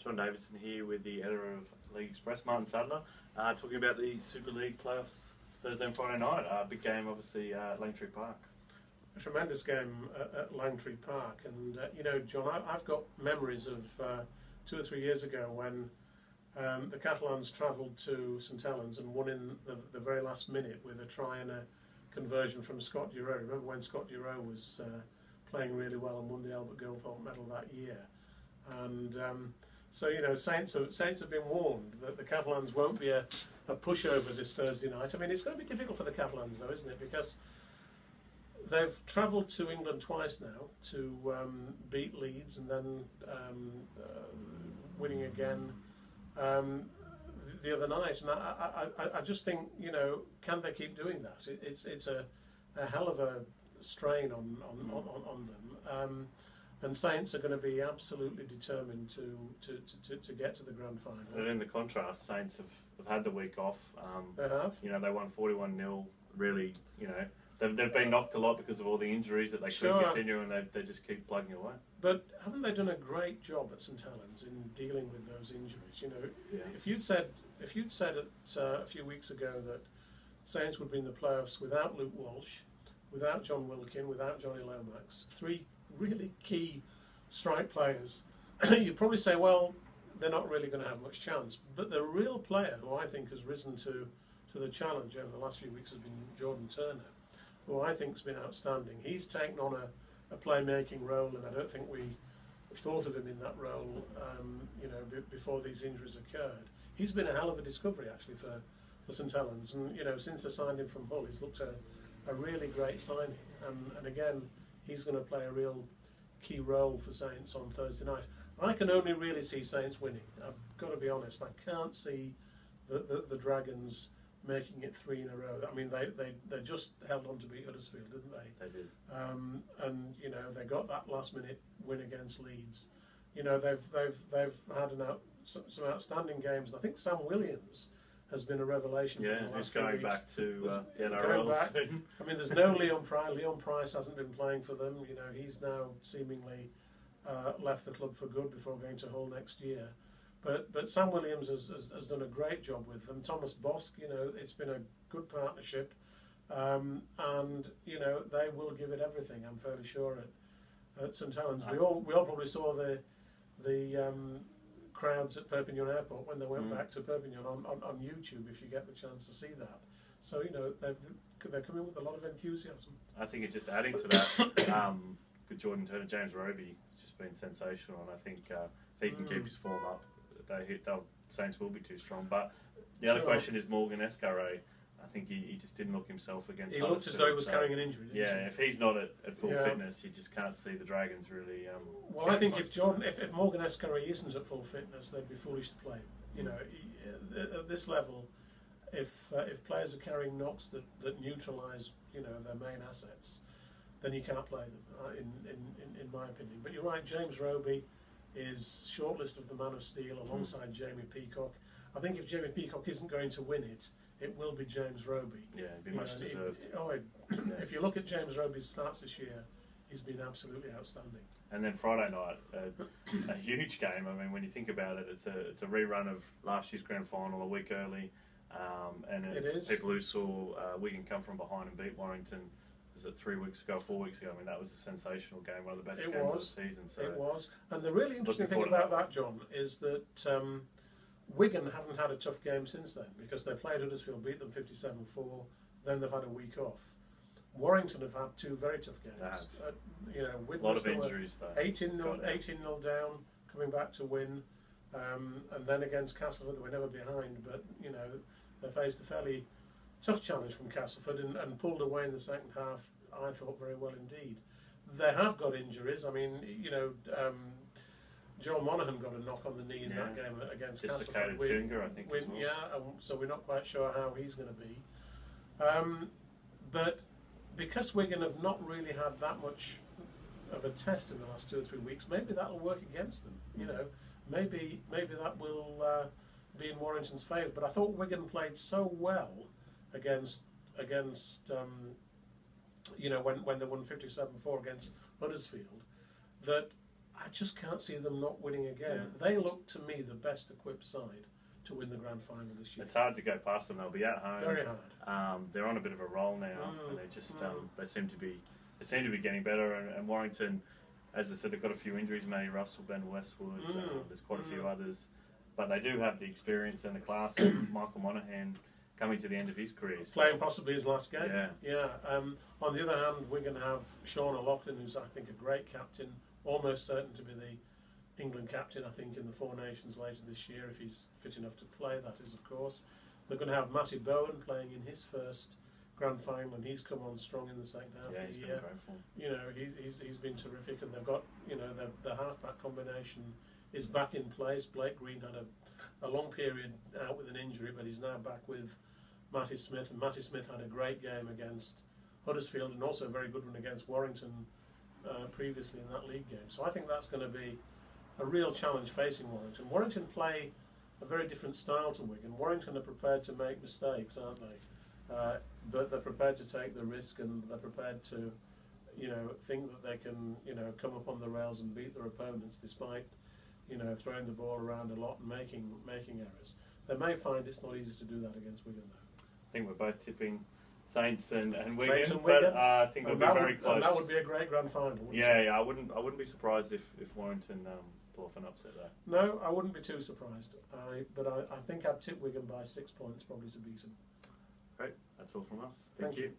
John Davidson here with the editor of League Express, Martyn Sadler, talking about the Super League playoffs Thursday and Friday night. Big game, obviously, at Langtree Park. A tremendous game at Langtree Park, and you know, John, I've got memories of 2 or 3 years ago when the Catalans travelled to St Helens and won in the very last minute with a try and a conversion from Scott Duro. Remember when Scott Duro was playing really well and won the Albert Goldthorpe medal that year? And so, you know, Saints have been warned that the Catalans won't be a pushover this Thursday night. I mean, it's going to be difficult for the Catalans, though, isn't it? Because they've travelled to England twice now to beat Leeds and then winning again the other night. And I just think, you know, can they keep doing that? It's a hell of a strain on them. And Saints are going to be absolutely determined to get to the grand final. And in the contrast, Saints have had the week off. They have. You know, they won 41-0. Really, you know, they've been knocked a lot because of all the injuries that they couldn't continue, and they just keep plugging away. But haven't they done a great job at St Helens in dealing with those injuries? You know, if you'd said a few weeks ago that Saints would be in the playoffs without Luke Walsh, without John Wilkin, without Johnny Lomax, 3 really key strike players, you'd probably say, well, they're not really going to have much chance. But the real player who I think has risen to the challenge over the last few weeks has been Jordan Turner, who I think has been outstanding. He's taken on a playmaking role, and I don't think we thought of him in that role, you know, before these injuries occurred. He's been a hell of a discovery, actually, for St Helens. And, you know, since they signed him from Hull, he's looked a really great signing. And again, he's going to play a real key role for Saints on Thursday night. I can only really see Saints winning. I've got to be honest. I can't see the Dragons making it 3 in a row. I mean, they just held on to beat Huddersfield, didn't they? They did. And you know, they got that last-minute win against Leeds. You know, they've had some outstanding games. I think Sam Williams has been a revelation. Yeah, for the last he's going back to the NRL soon. I mean, there's no Leon Price. Leon Price hasn't been playing for them. You know, he's now seemingly left the club for good before going to Hull next year. But Sam Williams has done a great job with them. Thomas Bosk, you know, it's been a good partnership, and you know, they will give it everything. I'm fairly sure at St Helens. We all probably saw the crowds at Perpignan Airport when they went back to Perpignan on YouTube, if you get the chance to see that. So, you know, they're coming with a lot of enthusiasm. I think it's just adding to that, with Jordan Turner, James Roby has just been sensational, and I think if he can keep his form up, Saints will be too strong. But the other question is Morgan Escarre. I think he just didn't look himself against He looked as though he was carrying an injury, didn't he? If he's not at full fitness, you just can't see the Dragons really. Well, I think if Morgan Escarre isn't at full fitness, they'd be foolish to play him. You know, at this level, if players are carrying knocks that neutralise, you know, their main assets, then you can't play them, in my opinion. But you're right, James Roby is shortlist of the Man of Steel alongside Jamie Peacock. I think if Jamie Peacock isn't going to win it, it will be James Roby. Yeah, it'd be much deserved. If you look at James Roby's stats this year, he's been absolutely outstanding. And then Friday night, a huge game. I mean, when you think about it, it's a rerun of last year's grand final a week early. And it is. People who saw Wigan come from behind and beat Warrington, was it 4 weeks ago? I mean, that was a sensational game, one of the best games of the season. So it was. And the really interesting thing about that, John, is that Wigan haven't had a tough game since then, because they played Huddersfield, beat them 57-4, then they've had a week off. Warrington have had 2 very tough games. You know, a lot of injuries though. 18-0 down, coming back to win, and then against Castleford, they were never behind, but you know, they faced a fairly tough challenge from Castleford and pulled away in the second half, I thought, very well indeed. They have got injuries. I mean, you know, Joel Monaghan got a knock on the knee in that game against Castleford. Finger, I think. So we're not quite sure how he's going to be. But because Wigan have not really had that much of a test in the last 2 or 3 weeks, maybe that'll work against them. You know, maybe that will be in Warrington's favour. But I thought Wigan played so well against you know, when they won 57-4 against Huddersfield, that I just can't see them not winning again. Yeah. They look to me the best equipped side to win the grand final this year. It's hard to go past them. They'll be at home. Very hard. They're on a bit of a roll now, and they just they seem to be getting better. And Warrington, as I said, they've got a few injuries. Matty Russell, Ben Westwood. There's quite a few others, but they do have the experience and the class. And Michael Monaghan coming to the end of his career, playing possibly his last game. Yeah. On the other hand, we're going to have Sean O'Loughlin, who's I think a great captain, almost certain to be the England captain, I think, in the Four Nations later this year, if he's fit enough to play, that is, of course. They're going to have Matty Bowen playing in his first grand final, and he's come on strong in the second half of the year. You know, he's been terrific, and they've got, you know, the half-back combination is back in place. Blake Green had a long period out with an injury, but he's now back with Matty Smith, and Matty Smith had a great game against Huddersfield and also a very good one against Warrington previously in that league game. So I think that's going to be a real challenge facing Warrington. Warrington play a very different style to Wigan. Warrington are prepared to make mistakes, aren't they? But they're prepared to take the risk, and they're prepared to, you know, think that they can, you know, come up on the rails and beat their opponents despite, you know, throwing the ball around a lot and making errors. They may find it's not easy to do that against Wigan, though. I think we're both tipping Saints and Wigan, Saints and Wigan. But I think it'll be very close. And that would be a great grand final. Yeah, I wouldn't be surprised if Warrington pull off an upset there. No, I wouldn't be too surprised. But I think I'd tip Wigan by 6 points, probably, to beat them. Great, that's all from us. Thank you.